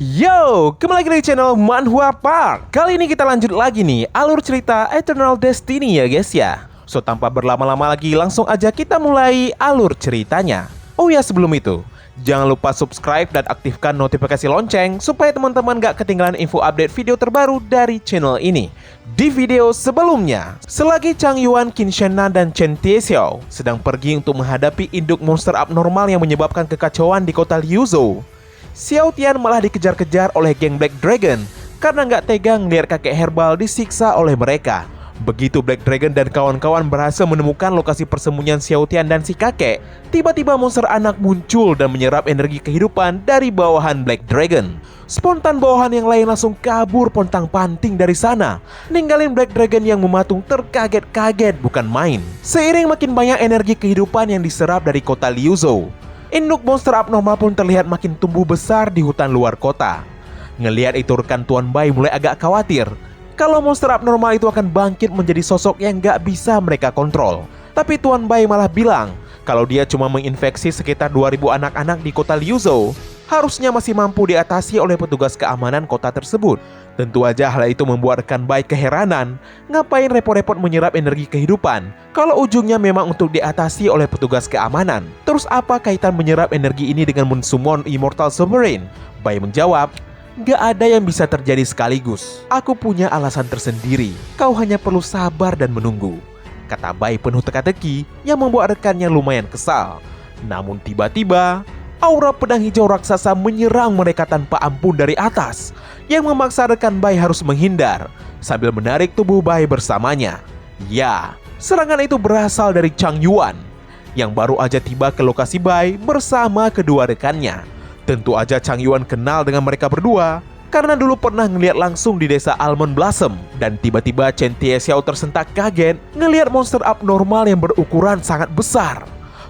Yo, kembali lagi di channel Manhwa Park. Kali ini kita lanjut lagi nih alur cerita Eternal Destiny ya guys ya. So tanpa berlama-lama lagi langsung aja kita mulai alur ceritanya. Oh ya sebelum itu, jangan lupa subscribe dan aktifkan notifikasi lonceng supaya teman-teman gak ketinggalan info update video terbaru dari channel ini. Di video sebelumnya, selagi Chang Yuan, Qin Shennan, dan Chen Tiexiao sedang pergi untuk menghadapi induk monster abnormal yang menyebabkan kekacauan di kota Liuzhou, Xiao Tian malah dikejar-kejar oleh geng Black Dragon karena nggak tega ngelihat kakek herbal disiksa oleh mereka. Begitu Black Dragon dan kawan-kawan berhasil menemukan lokasi persembunyian Xiao Tian dan si kakek, tiba-tiba monster anak muncul dan menyerap energi kehidupan dari bawahan Black Dragon. Spontan bawahan yang lain langsung kabur pontang-panting dari sana, ninggalin Black Dragon yang mematung terkaget-kaget bukan main. Seiring makin banyak energi kehidupan yang diserap dari kota Liuzhou, induk monster abnormal pun terlihat makin tumbuh besar di hutan luar kota. Ngelihat itu rekan Tuan Bai mulai agak khawatir kalau monster abnormal itu akan bangkit menjadi sosok yang gak bisa mereka kontrol. Tapi Tuan Bai malah bilang kalau dia cuma menginfeksi sekitar 2000 anak-anak di kota Liuzhou, harusnya masih mampu diatasi oleh petugas keamanan kota tersebut. Tentu aja hal itu membuat rekan Bai keheranan, ngapain repot-repot menyerap energi kehidupan kalau ujungnya memang untuk diatasi oleh petugas keamanan. Terus apa kaitan menyerap energi ini dengan mensummon Immortal Sovereign? Bai menjawab, gak ada yang bisa terjadi sekaligus. Aku punya alasan tersendiri. Kau hanya perlu sabar dan menunggu, kata Bai penuh teka-teki yang membuat rekannya lumayan kesal. Namun tiba-tiba aura pedang hijau raksasa menyerang mereka tanpa ampun dari atas, yang memaksa rekan Bai harus menghindar sambil menarik tubuh Bai bersamanya. Ya, serangan itu berasal dari Chang Yuan yang baru aja tiba ke lokasi Bai bersama kedua rekannya. Tentu aja Chang Yuan kenal dengan mereka berdua karena dulu pernah ngelihat langsung di desa Almond Blossom. Dan tiba-tiba Chen Tiexiao tersentak kaget ngelihat monster abnormal yang berukuran sangat besar.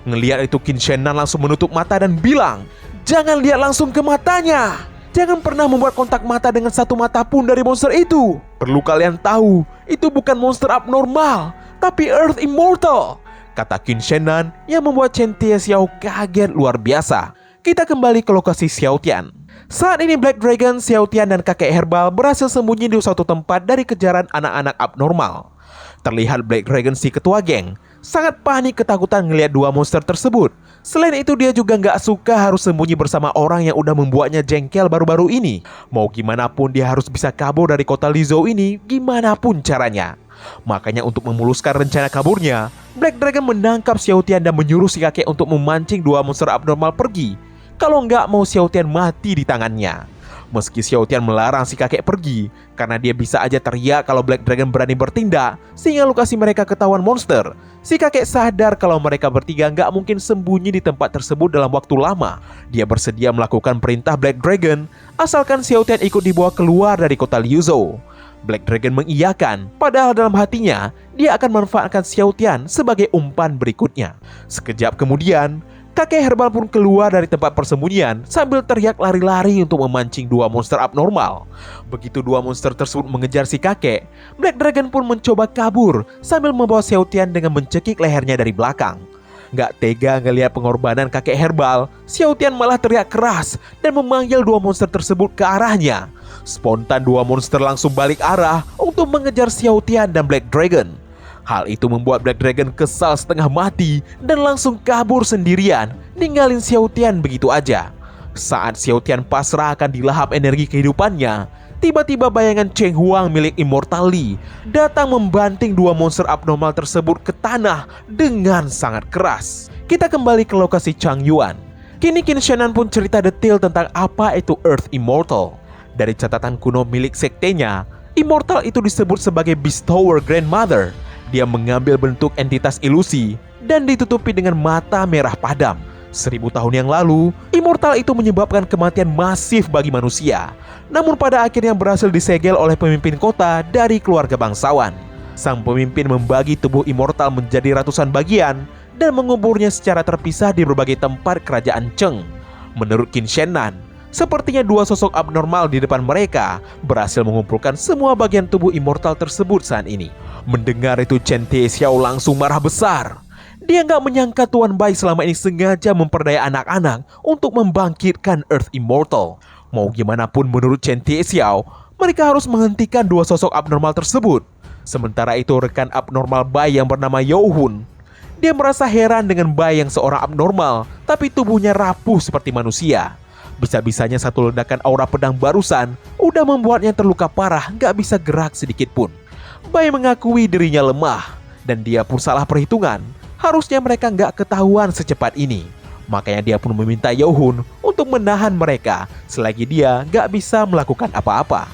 Ngelihat itu Qin Shennan langsung menutup mata dan bilang, jangan lihat langsung ke matanya. Jangan pernah membuat kontak mata dengan satu mata pun dari monster itu. Perlu kalian tahu, itu bukan monster abnormal, tapi Earth Immortal, kata Qin Shennan yang membuat Chen Tiexiao kaget luar biasa. Kita kembali ke lokasi Xiao Tian. Saat ini Black Dragon, Xiao Tian, dan kakek herbal berhasil sembunyi di suatu tempat dari kejaran anak-anak abnormal. Terlihat Black Dragon, si ketua geng, sangat panik ketakutan ngelihat dua monster tersebut. Selain itu dia juga nggak suka harus sembunyi bersama orang yang udah membuatnya jengkel baru-baru ini. Mau gimana pun dia harus bisa kabur dari kota Liuzhou ini gimana pun caranya. Makanya untuk memuluskan rencana kaburnya, Black Dragon menangkap Xiao Tian dan menyuruh si kakek untuk memancing dua monster abnormal pergi. Kalau nggak mau Xiao Tian mati di tangannya. Meski Xiao Tian melarang si kakek pergi karena dia bisa aja teriak kalau Black Dragon berani bertindak sehingga lokasi mereka ketahuan monster, si kakek sadar kalau mereka bertiga nggak mungkin sembunyi di tempat tersebut dalam waktu lama. Dia bersedia melakukan perintah Black Dragon asalkan Xiao Tian ikut dibawa keluar dari kota Liuzhou. Black Dragon mengiyakan, padahal dalam hatinya dia akan memanfaatkan Xiao Tian sebagai umpan berikutnya. Sekejap kemudian, kakek herbal pun keluar dari tempat persembunyian sambil teriak lari-lari untuk memancing dua monster abnormal. Begitu dua monster tersebut mengejar si kakek, Black Dragon pun mencoba kabur sambil membawa Xiao Tian dengan mencekik lehernya dari belakang. Gak tega ngelihat pengorbanan kakek herbal, Xiao Tian malah teriak keras dan memanggil dua monster tersebut ke arahnya. Spontan dua monster langsung balik arah untuk mengejar Xiao Tian dan Black Dragon. Hal itu membuat Black Dragon kesal setengah mati dan langsung kabur sendirian, ninggalin Xiao Tian begitu aja. Saat Xiao Tian pasrah akan dilahap energi kehidupannya, tiba-tiba bayangan Cheng Huang milik Immortal Li datang membanting dua monster abnormal tersebut ke tanah dengan sangat keras. Kita kembali ke lokasi Chang Yuan. Kini Qin Shennan pun cerita detail tentang apa itu Earth Immortal. Dari catatan kuno milik sektenya, Immortal itu disebut sebagai Bestower Grandmother. Dia mengambil bentuk entitas ilusi dan ditutupi dengan mata merah padam. 1000 tahun yang lalu, Immortal itu menyebabkan kematian masif bagi manusia. Namun pada akhirnya berhasil disegel oleh pemimpin kota dari keluarga bangsawan. Sang pemimpin membagi tubuh Immortal menjadi ratusan bagian dan menguburnya secara terpisah di berbagai tempat kerajaan Cheng. Menurut Qin Shennan, sepertinya dua sosok abnormal di depan mereka berhasil mengumpulkan semua bagian tubuh Immortal tersebut saat ini. Mendengar itu Chen Tiexiao langsung marah besar. Dia nggak menyangka Tuan Bai selama ini sengaja memperdaya anak-anak untuk membangkitkan Earth Immortal. Mau gimana pun menurut Chen Tiexiao, mereka harus menghentikan dua sosok abnormal tersebut. Sementara itu rekan abnormal Bai yang bernama Yohun, dia merasa heran dengan Bai yang seorang abnormal, tapi tubuhnya rapuh seperti manusia. Bisa-bisanya satu ledakan aura pedang barusan udah membuatnya terluka parah, gak bisa gerak sedikit pun. Bai mengakui dirinya lemah, dan dia pun salah perhitungan. Harusnya mereka gak ketahuan secepat ini. Makanya dia pun meminta Yohun untuk menahan mereka selagi dia gak bisa melakukan apa-apa.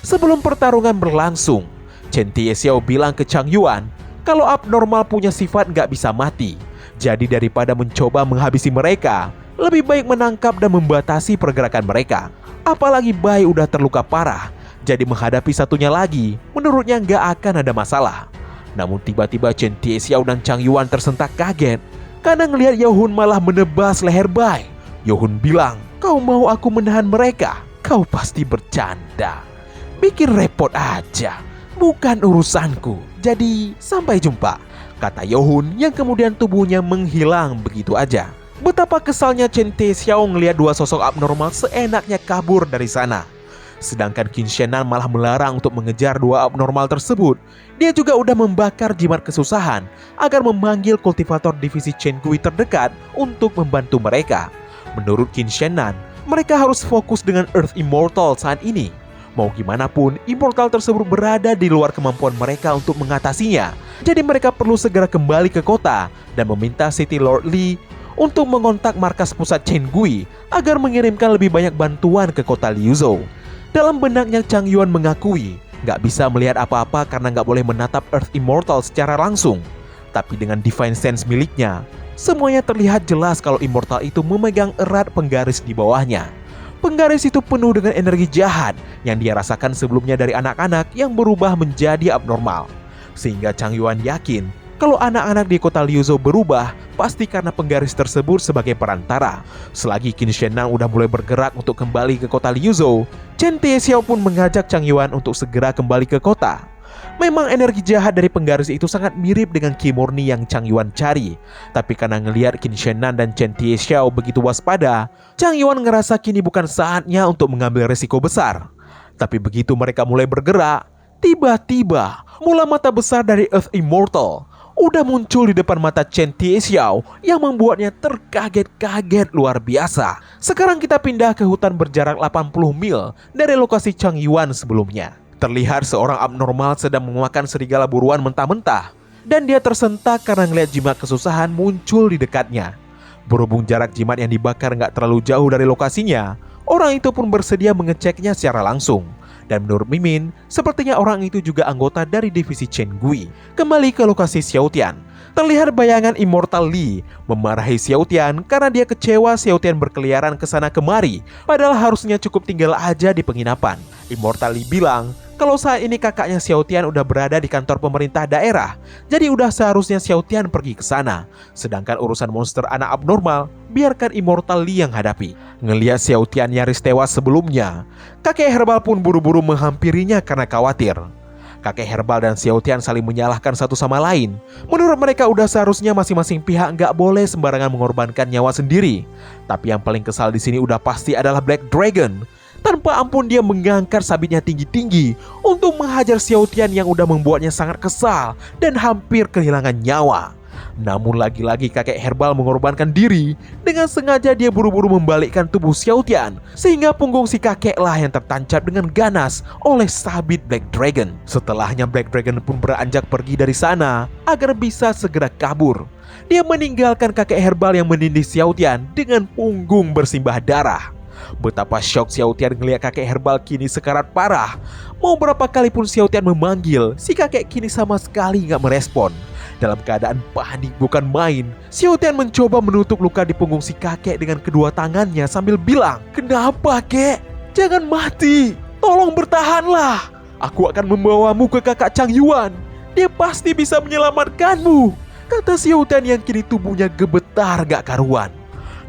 Sebelum pertarungan berlangsung, Chen Tiexiao bilang ke Chang Yuan kalau abnormal punya sifat gak bisa mati. Jadi daripada mencoba menghabisi mereka, lebih baik menangkap dan membatasi pergerakan mereka. Apalagi Bai udah terluka parah, jadi menghadapi satunya lagi menurutnya gak akan ada masalah. Namun tiba-tiba Chen Tiexiao dan Chang Yuan tersentak kaget karena ngelihat Yohun malah menebas leher Bai. Yohun bilang, "Kau mau aku menahan mereka? Kau pasti bercanda. Bikin repot aja, bukan urusanku. Jadi sampai jumpa," kata Yohun yang kemudian tubuhnya menghilang begitu aja. Betapa kesalnya Chen Tiexiao ngelihat dua sosok abnormal seenaknya kabur dari sana. Sedangkan Qin Shenan malah melarang untuk mengejar dua abnormal tersebut. Dia juga udah membakar jimat kesusahan agar memanggil kultivator divisi Chen Gui terdekat untuk membantu mereka. Menurut Qin Shenan, mereka harus fokus dengan Earth Immortal saat ini. Mau gimana pun, Immortal tersebut berada di luar kemampuan mereka untuk mengatasinya. Jadi mereka perlu segera kembali ke kota dan meminta City Lord Li untuk mengontak markas pusat Chen Gui agar mengirimkan lebih banyak bantuan ke kota Liuzhou. Dalam benaknya Chang Yuan mengakui gak bisa melihat apa-apa karena gak boleh menatap Earth Immortal secara langsung. Tapi dengan Divine Sense miliknya, semuanya terlihat jelas kalau Immortal itu memegang erat penggaris di bawahnya. Penggaris itu penuh dengan energi jahat yang dia rasakan sebelumnya dari anak-anak yang berubah menjadi abnormal. Sehingga Chang Yuan yakin kalau anak-anak di kota Liuzhou berubah, pasti karena penggaris tersebut sebagai perantara. Selagi Qin Shenan udah mulai bergerak untuk kembali ke kota Liuzhou, Chen Tiexiao pun mengajak Chang Yuan untuk segera kembali ke kota. Memang energi jahat dari penggaris itu sangat mirip dengan Qi murni yang Chang Yuan cari. Tapi karena ngelihat Qin Shenan dan Chen Tiexiao begitu waspada, Chang Yuan ngerasa kini bukan saatnya untuk mengambil resiko besar. Tapi begitu mereka mulai bergerak, tiba-tiba mula mata besar dari Earth Immortal udah muncul di depan mata Chen Tiexiao yang membuatnya terkaget-kaget luar biasa. Sekarang kita pindah ke hutan berjarak 80 mil dari lokasi Chang Yuan sebelumnya. Terlihat seorang abnormal sedang memakan serigala buruan mentah-mentah, dan dia tersentak karena ngeliat jimat kesusahan muncul di dekatnya. Berhubung jarak jimat yang dibakar nggak terlalu jauh dari lokasinya, orang itu pun bersedia mengeceknya secara langsung. Dan menurut Mimin, sepertinya orang itu juga anggota dari divisi Chen Gui. Kembali ke lokasi Xiao Tian, terlihat bayangan Immortal Li memarahi Xiao Tian karena dia kecewa Xiao Tian berkeliaran ke sana kemari, padahal harusnya cukup tinggal aja di penginapan. Immortal Li bilang kalau saat ini kakaknya Xiao Tian udah berada di kantor pemerintah daerah, jadi udah seharusnya Xiao Tian pergi ke sana. Sedangkan urusan monster anak abnormal, biarkan Immortal Li yang hadapi. Ngelihat Xiao Tian nyaris tewas sebelumnya, kakek herbal pun buru-buru menghampirinya karena khawatir. Kakek herbal dan Xiao Tian saling menyalahkan satu sama lain. Menurut mereka udah seharusnya masing-masing pihak nggak boleh sembarangan mengorbankan nyawa sendiri. Tapi yang paling kesal di sini udah pasti adalah Black Dragon. Tanpa ampun dia mengangkat sabitnya tinggi-tinggi untuk menghajar Xiao Tian yang udah membuatnya sangat kesal dan hampir kehilangan nyawa. Namun lagi-lagi kakek herbal mengorbankan diri. Dengan sengaja dia buru-buru membalikkan tubuh Xiao Tian, sehingga punggung si kakeklah yang tertancap dengan ganas oleh sabit Black Dragon. Setelahnya Black Dragon pun beranjak pergi dari sana agar bisa segera kabur. Dia meninggalkan kakek herbal yang menindih Xiao Tian dengan punggung bersimbah darah. Betapa syok Xiao Tian ngeliat kakek herbal kini sekarat parah. Mau berapa kali pun Xiao Tian memanggil, si kakek kini sama sekali gak merespon. Dalam keadaan panik bukan main, Xiao Tian mencoba menutup luka di punggung si kakek dengan kedua tangannya sambil bilang, "Kenapa kek? Jangan mati, tolong bertahanlah. Aku akan membawamu ke kakak Chang Yuan. Dia pasti bisa menyelamatkanmu," kata Xiao Tian yang kini tubuhnya gemetar gak karuan.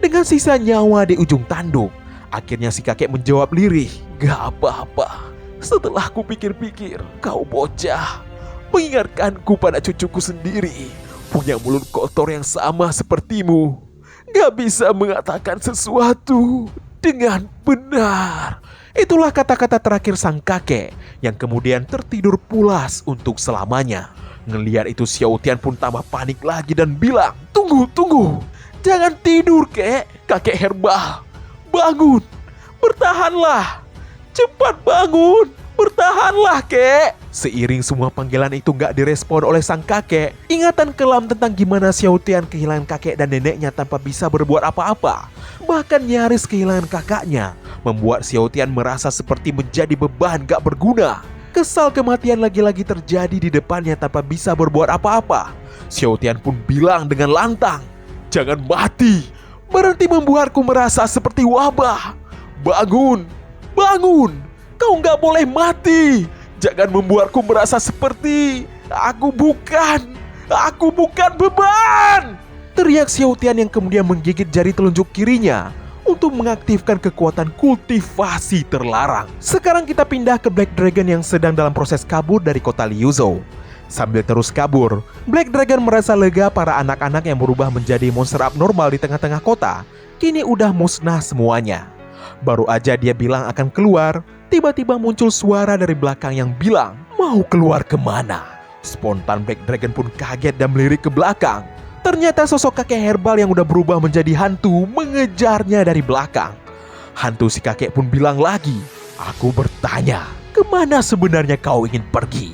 Dengan sisa nyawa di ujung tanduk, akhirnya si kakek menjawab lirih, "Gak apa-apa. Setelah ku pikir-pikir, kau bocah mengingatkanku pada cucuku sendiri. Punya mulut kotor yang sama sepertimu. Gak bisa mengatakan sesuatu. dengan benar. Itulah kata-kata terakhir sang kakek yang kemudian tertidur pulas untuk selamanya. Ngelihat itu Xiao Tian pun tambah panik lagi dan bilang, Tunggu, jangan tidur kek, kakek herbal. Bangun, bertahanlah, cepat bangun, bertahanlah kek. Seiring semua panggilan itu gak direspon oleh sang kakek, ingatan kelam tentang gimana Xiao Tian kehilangan kakek dan neneknya tanpa bisa berbuat apa-apa, bahkan nyaris kehilangan kakaknya, membuat Xiao Tian merasa seperti menjadi beban gak berguna. Kesal kematian lagi-lagi terjadi di depannya tanpa bisa berbuat apa-apa. Xiao Tian pun bilang dengan lantang, Jangan mati, berhenti membuatku merasa seperti wabah. Bangun, kau gak boleh mati. Jangan membuatku merasa seperti aku bukan beban. Teriak Xiao Tian yang kemudian menggigit jari telunjuk kirinya untuk mengaktifkan kekuatan kultivasi terlarang. Sekarang kita pindah ke Black Dragon yang sedang dalam proses kabur dari kota Liuzhou. Sambil terus kabur, Black Dragon merasa lega para anak-anak yang berubah menjadi monster abnormal di tengah-tengah kota kini udah musnah semuanya. Baru aja dia bilang akan keluar, tiba-tiba muncul suara dari belakang yang bilang, mau keluar kemana? Spontan Black Dragon pun kaget dan melirik ke belakang. Ternyata sosok kakek herbal yang udah berubah menjadi hantu mengejarnya dari belakang. Hantu si kakek pun bilang lagi, aku bertanya, kemana sebenarnya kau ingin pergi?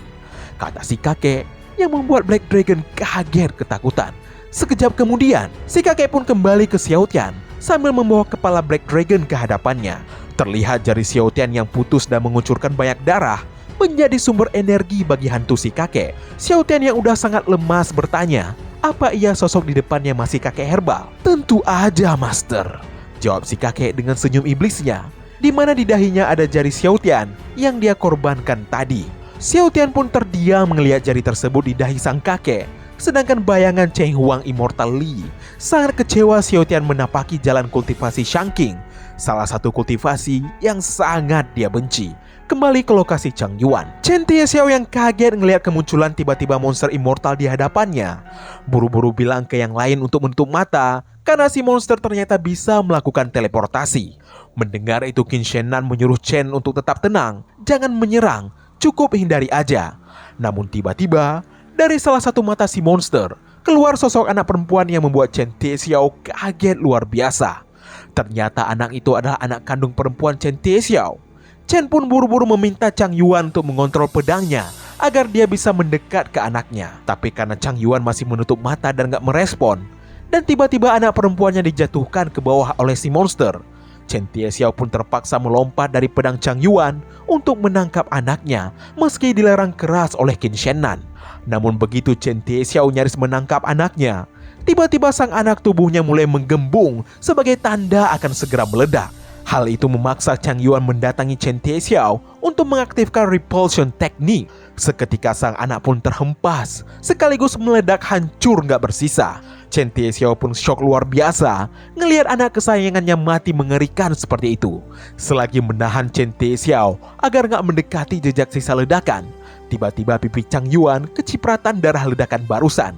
Kata si kakek yang membuat Black Dragon kaget ketakutan. Sekejap kemudian, si kakek pun kembali ke Xiao Tian sambil membawa kepala Black Dragon ke hadapannya. Terlihat jari Xiao Tian yang putus dan mengucurkan banyak darah menjadi sumber energi bagi hantu si kakek. Xiao Tian yang udah sangat lemas bertanya, apa iya sosok di depannya masih kakek herbal? Tentu aja, Master, jawab si kakek dengan senyum iblisnya, di mana di dahinya ada jari Xiao Tian yang dia korbankan tadi. Xiao Tian pun terdiam melihat jari tersebut di dahi sang kakek. Sedangkan bayangan Cheng Huang Immortal Li sangat kecewa Xiao Tian menapaki jalan kultivasi Shangqing, salah satu kultivasi yang sangat dia benci. Kembali ke lokasi Chang Yuan, Chen Tiexiao yang kaget ngelihat kemunculan tiba-tiba monster immortal di hadapannya. Buru-buru bilang ke yang lain untuk menutup mata karena si monster ternyata bisa melakukan teleportasi. Mendengar itu Qin Shenan menyuruh Chen untuk tetap tenang, jangan menyerang, cukup hindari aja. Namun tiba-tiba dari salah satu mata si monster keluar sosok anak perempuan yang membuat Chen Tiexiao kaget luar biasa. Ternyata anak itu adalah anak kandung perempuan Chen Tiexiao. Chen pun buru-buru meminta Chang Yuan untuk mengontrol pedangnya agar dia bisa mendekat ke anaknya. Tapi karena Chang Yuan masih menutup mata dan gak merespon, dan tiba-tiba anak perempuannya dijatuhkan ke bawah oleh si monster, Chen Tiexiao pun terpaksa melompat dari pedang Chang Yuan untuk menangkap anaknya meski dilarang keras oleh Qin Shenan. Namun begitu Chen Tiexiao nyaris menangkap anaknya, tiba-tiba sang anak tubuhnya mulai menggembung sebagai tanda akan segera meledak. Hal itu memaksa Chang Yuan mendatangi Chen Tiexiao untuk mengaktifkan repulsion teknik. Seketika sang anak pun terhempas, sekaligus meledak hancur gak bersisa. Chen Tiexiao pun syok luar biasa ngelihat anak kesayangannya mati mengerikan seperti itu. Selagi menahan Chen Tiexiao agar gak mendekati jejak sisa ledakan, tiba-tiba pipi Chang Yuan kecipratan darah ledakan barusan.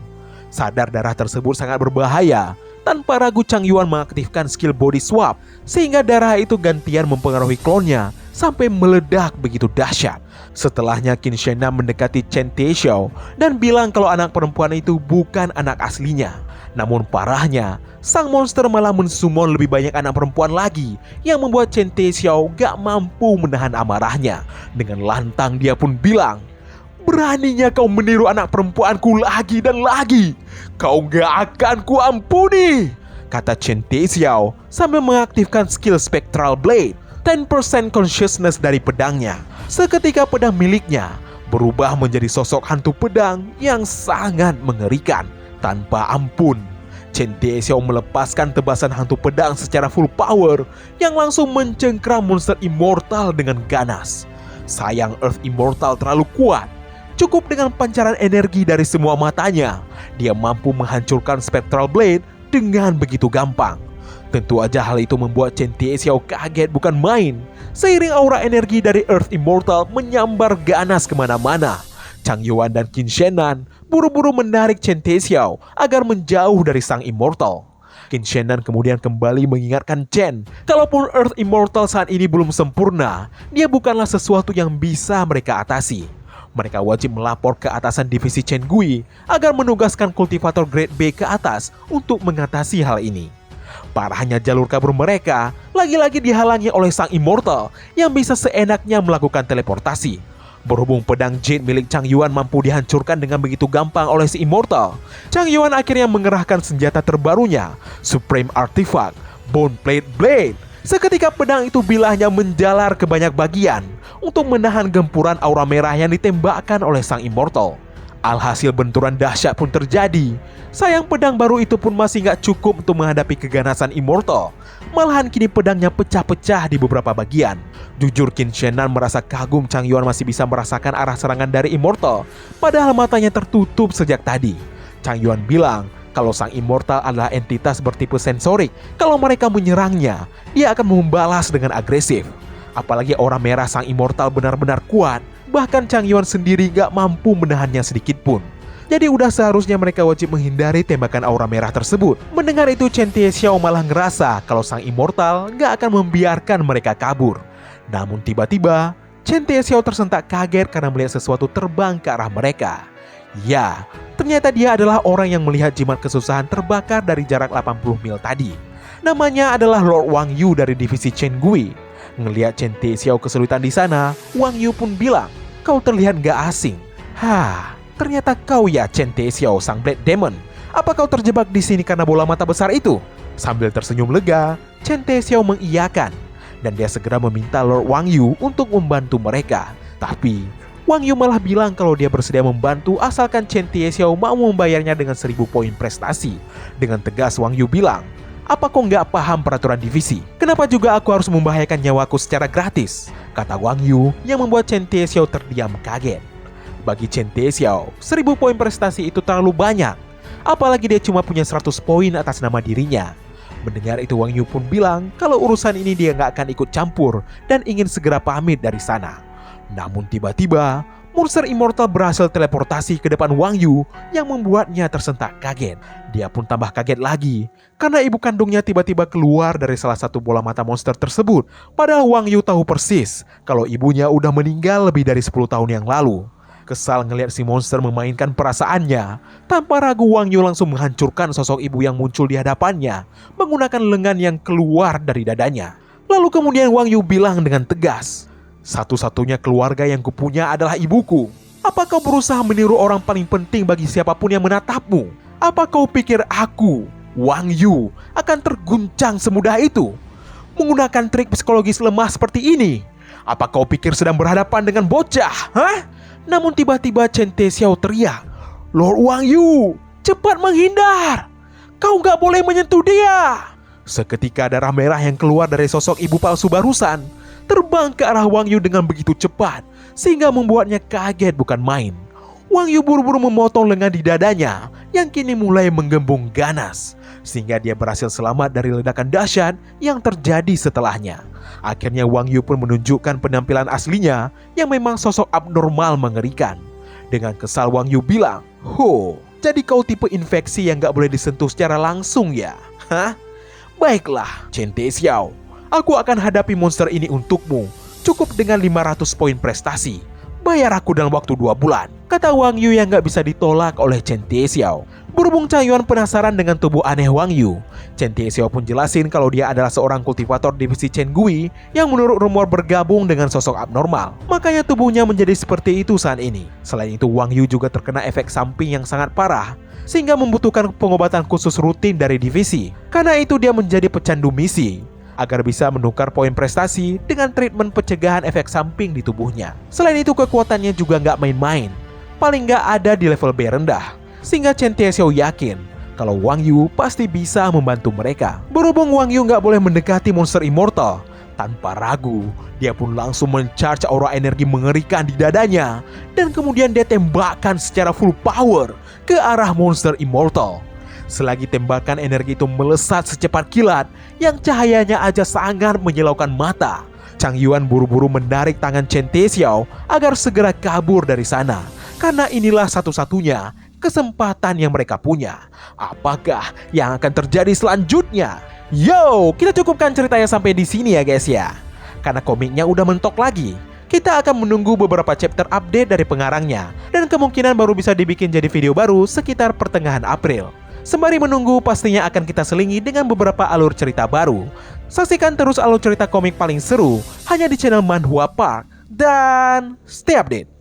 Sadar darah tersebut sangat berbahaya, tanpa ragu Chang Yuan mengaktifkan skill body swap sehingga darah itu gantian mempengaruhi klonnya sampai meledak begitu dahsyat. Setelahnya Qin Shenan mendekati Chen Tiexiao dan bilang kalau anak perempuan itu bukan anak aslinya. Namun parahnya, sang monster malah mensummon lebih banyak anak perempuan lagi yang membuat Chen Tiexiao gak mampu menahan amarahnya. Dengan lantang dia pun bilang, beraninya kau meniru anak perempuanku lagi dan lagi. Kau gak akan kuampuni, kata Chen Tiexiao sambil mengaktifkan skill Spectral Blade, 10% consciousness dari pedangnya. Seketika pedang miliknya berubah menjadi sosok hantu pedang yang sangat mengerikan. Tanpa ampun, Chen Tiexiao melepaskan tebasan hantu pedang secara full power yang langsung mencengkram monster immortal dengan ganas. Sayang Earth Immortal terlalu kuat. Cukup dengan pancaran energi dari semua matanya, dia mampu menghancurkan Spectral Blade dengan begitu gampang. Tentu aja hal itu membuat Chen Tiexiao kaget bukan main. Seiring aura energi dari Earth Immortal menyambar ganas kemana-mana, Chang Yuan dan Qin Shenan buru-buru menarik Chen Tiexiao agar menjauh dari sang Immortal. Qin Shannon kemudian kembali mengingatkan Chen, kalaupun Earth Immortal saat ini belum sempurna, dia bukanlah sesuatu yang bisa mereka atasi. Mereka wajib melapor ke atasan divisi Chen Gui agar menugaskan kultivator Grade B ke atas untuk mengatasi hal ini. Parahnya jalur kabur mereka lagi-lagi dihalangi oleh sang Immortal yang bisa seenaknya melakukan teleportasi. Berhubung pedang Jade milik Chang Yuan mampu dihancurkan dengan begitu gampang oleh si Immortal, Chang Yuan akhirnya mengerahkan senjata terbarunya, Supreme Artifact, Bone Plate Blade. Seketika pedang itu bilahnya menjalar ke banyak bagian untuk menahan gempuran aura merah yang ditembakkan oleh sang Immortal. Alhasil benturan dahsyat pun terjadi. Sayang pedang baru itu pun masih gak cukup untuk menghadapi keganasan Immortal. Malahan kini pedangnya pecah-pecah di beberapa bagian. Jujur Qin Shannon merasa kagum Chang Yuan masih bisa merasakan arah serangan dari Immortal, padahal matanya tertutup sejak tadi. Chang Yuan bilang kalau sang Immortal adalah entitas bertipe sensorik. Kalau mereka menyerangnya, dia akan membalas dengan agresif. Apalagi aura merah sang Immortal benar-benar kuat. Bahkan Chang Yuan sendiri gak mampu menahannya sedikit pun. Jadi udah seharusnya mereka wajib menghindari tembakan aura merah tersebut. Mendengar itu Chen Tiexiao malah ngerasa kalau sang Immortal gak akan membiarkan mereka kabur. Namun tiba-tiba Chen Tiexiao tersentak kaget karena melihat sesuatu terbang ke arah mereka. Ya, ternyata dia adalah orang yang melihat jimat kesusahan terbakar dari jarak 80 mil tadi. Namanya adalah Lord Wang Yu dari divisi Chen Gui. Ngelihat Chen Tiexiao kesulitan di sana, Wang Yu pun bilang, "Kau terlihat gak asing." Ternyata kau ya Chen Tiexiao sang Black Demon. Apa kau terjebak di sini karena bola mata besar itu? Sambil tersenyum lega, Chen Tiexiao mengiyakan. Dan dia segera meminta Lord Wang Yu untuk membantu mereka. Tapi, Wang Yu malah bilang kalau dia bersedia membantu asalkan Chen Tiexiao mau membayarnya dengan 1000 poin prestasi. Dengan tegas Wang Yu bilang, "Apa kau nggak paham peraturan divisi? Kenapa juga aku harus membahayakan nyawaku secara gratis?" Kata Wang Yu yang membuat Chen Tiexiao terdiam kaget. Bagi Chen Tiexiao, 1000 poin prestasi itu terlalu banyak. Apalagi dia cuma punya 100 poin atas nama dirinya. Mendengar itu Wang Yu pun bilang kalau urusan ini dia nggak akan ikut campur dan ingin segera pamit dari sana. Namun tiba-tiba, monster Immortal berhasil teleportasi ke depan Wang Yu yang membuatnya tersentak kaget. Dia pun tambah kaget lagi karena ibu kandungnya tiba-tiba keluar dari salah satu bola mata monster tersebut. Padahal Wang Yu tahu persis kalau ibunya udah meninggal lebih dari 10 tahun yang lalu. Kesal ngelihat si monster memainkan perasaannya, tanpa ragu Wang Yu langsung menghancurkan sosok ibu yang muncul di hadapannya menggunakan lengan yang keluar dari dadanya. Lalu kemudian Wang Yu bilang dengan tegas, "Satu-satunya keluarga yang kupunya adalah ibuku. Apa kau berusaha meniru orang paling penting bagi siapapun yang menatapmu? Apa kau pikir aku, Wang Yu, akan terguncang semudah itu? Menggunakan trik psikologis lemah seperti ini? Apa kau pikir sedang berhadapan dengan bocah? Namun tiba-tiba Chen Tiexiao teriak, "Lord Wang Yu, cepat menghindar! Kau gak boleh menyentuh dia!" Seketika darah merah yang keluar dari sosok ibu palsu barusan terbang ke arah Wang Yu dengan begitu cepat sehingga membuatnya kaget bukan main. Wang Yu buru-buru memotong lengan di dadanya yang kini mulai menggembung ganas sehingga dia berhasil selamat dari ledakan dahsyat yang terjadi setelahnya. Akhirnya Wang Yu pun menunjukkan penampilan aslinya yang memang sosok abnormal mengerikan. Dengan kesal Wang Yu bilang, jadi kau tipe infeksi yang gak boleh disentuh secara langsung ya? Baiklah, Chen Tiexiao, aku akan hadapi monster ini untukmu. Cukup dengan 500 poin prestasi. Bayar aku dalam waktu 2 bulan, kata Wang Yu yang gak bisa ditolak oleh Chen Tiexiao. Berhubung Chang Yuan penasaran dengan tubuh aneh Wang Yu, Chen Tiexiao pun jelasin kalau dia adalah seorang kultivator divisi Chen Gui yang menurut rumor bergabung dengan sosok abnormal. Makanya tubuhnya menjadi seperti itu saat ini. Selain itu Wang Yu juga terkena efek samping yang sangat parah sehingga membutuhkan pengobatan khusus rutin dari divisi. Karena itu dia menjadi pecandu misi agar bisa menukar poin prestasi dengan treatment pencegahan efek samping di tubuhnya. Selain itu kekuatannya juga nggak main-main, paling nggak ada di level B rendah. Sehingga Chen Tiexiao yakin kalau Wang Yu pasti bisa membantu mereka. Berhubung Wang Yu nggak boleh mendekati monster Immortal, tanpa ragu dia pun langsung mencharge aura energi mengerikan di dadanya dan kemudian dia tembakkan secara full power ke arah monster Immortal. Selagi tembakan energi itu melesat secepat kilat yang cahayanya aja sangat menyilaukan mata, Chang Yuan buru-buru menarik tangan Chen Tiexiao agar segera kabur dari sana. Karena inilah satu-satunya kesempatan yang mereka punya. Apakah yang akan terjadi selanjutnya? Yo, kita cukupkan ceritanya sampai di sini ya guys ya. Karena komiknya udah mentok lagi. Kita akan menunggu beberapa chapter update dari pengarangnya, dan kemungkinan baru bisa dibikin jadi video baru sekitar pertengahan April. Sembari menunggu, pastinya akan kita selingi dengan beberapa alur cerita baru. Saksikan terus alur cerita komik paling seru hanya di channel Manhwa Park, dan stay update.